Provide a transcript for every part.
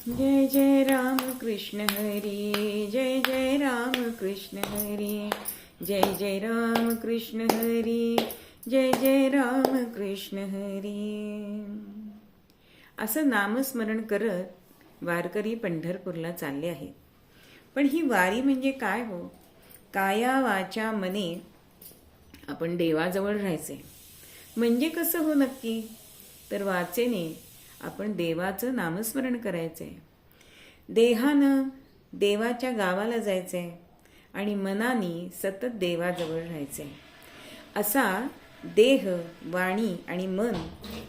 जय जय राम कृष्ण हरी, जय जय राम कृष्ण हरी, जय जय राम कृष्ण हरी, जय जय राम कृष्ण हरी. असं नामस्मरण करत वारकरी पंढरपूरला चालले आहेत. पण ही वारी म्हणजे काय हो? काया वाचा मने आपण देवाजवळ राहायचे. म्हणजे कसं हो नक्की? तर वाचेने आपण देवाचं नामस्मरण करायचंय, देहानं देवाच्या गावाला जायचंय आणि मनाने सतत देवाजवळ राहायचंय. असा देह, वाणी आणि मन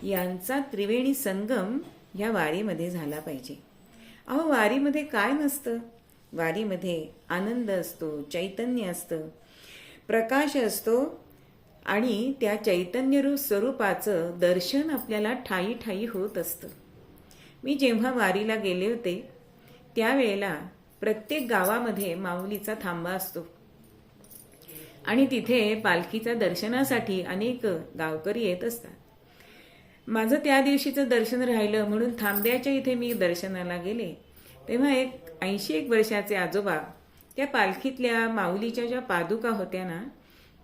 यांचा त्रिवेणी संगम या वारीमध्ये झाला पाहिजे. अहो, वारीमध्ये काय नसतं? वारीमध्ये आनंद असतो, चैतन्य असतं, प्रकाश असतो आणि त्या चैतन्यरूप स्वरूपाचं दर्शन आपल्याला ठायी ठायी होत असतं. मी जेव्हा वारीला गेले होते त्यावेळेला प्रत्येक गावामध्ये माऊलीचा थांबा असतो आणि तिथे पालखीच्या दर्शनासाठी अनेक गावकरी येत असतात. माझं त्या दिवशीचं दर्शन राहिलं म्हणून थांब्याच्या इथे मी दर्शनाला गेले तेव्हा 81 वर्षाचे आजोबा त्या पालखीतल्या माऊलीच्या ज्या पादुका होत्या ना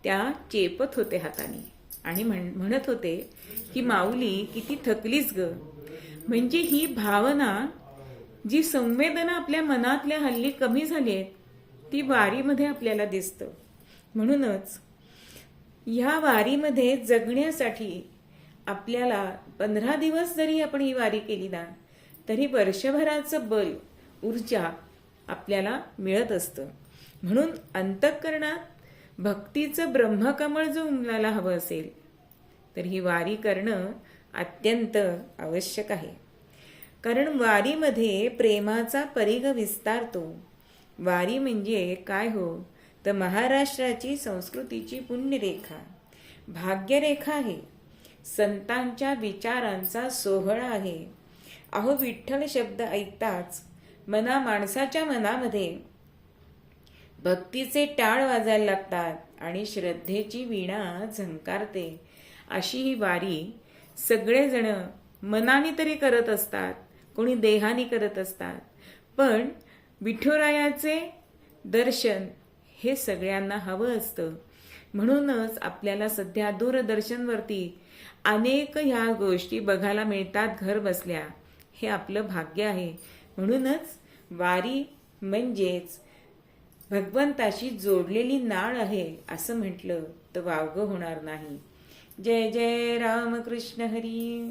त्या चेपत होते हाताने आणि म्हणत होते की माऊली किती थकलीच ग. म्हणजे ही भावना, जी संवेदना आपल्या मनातल्या हल्ली कमी झाली आहेत ती वारीमध्ये आपल्याला दिसतं. म्हणूनच ह्या वारीमध्ये जगण्यासाठी आपल्याला 15 दिवस जरी आपण ही वारी केली ना तरी वर्षभराचं बल, ऊर्जा आपल्याला मिळत असतं. म्हणून अंतःकरणात भक्तीचं ब्रह्मकमळ जो उमलायला हवं असेल तर ही वारी करणं अत्यंत आवश्यक आहे. कारण वारीमध्ये प्रेमाचा परिघ विस्तारतो. वारी म्हणजे काय हो? तर महाराष्ट्राची संस्कृतीची पुण्यरेखा, भाग्यरेखा आहे. संतांच्या विचारांचा सोहळा आहे. अहो, विठ्ठल शब्द ऐकताच माणसाच्या मनामध्ये भक्तीचे टाळ वाजायला लागतात आणि श्रद्धेची वीणा झंकारते. अशी ही वारी सगळेजण मनाने तरी करत असतात, कोणी देहाने करत असतात, पण विठुरायाचे दर्शन हे सगळ्यांना हवं असतं. म्हणूनच आपल्याला सध्या दूरदर्शनवरती अनेक ह्या गोष्टी बघायला मिळतात घर बसल्या. हे आपलं भाग्य आहे. म्हणूनच वारी म्हणजेच भगवंताशी जोडलेली नाळ आहे असं म्हटलं तर वावगं होणार नाही. जय जय राम कृष्ण हरी.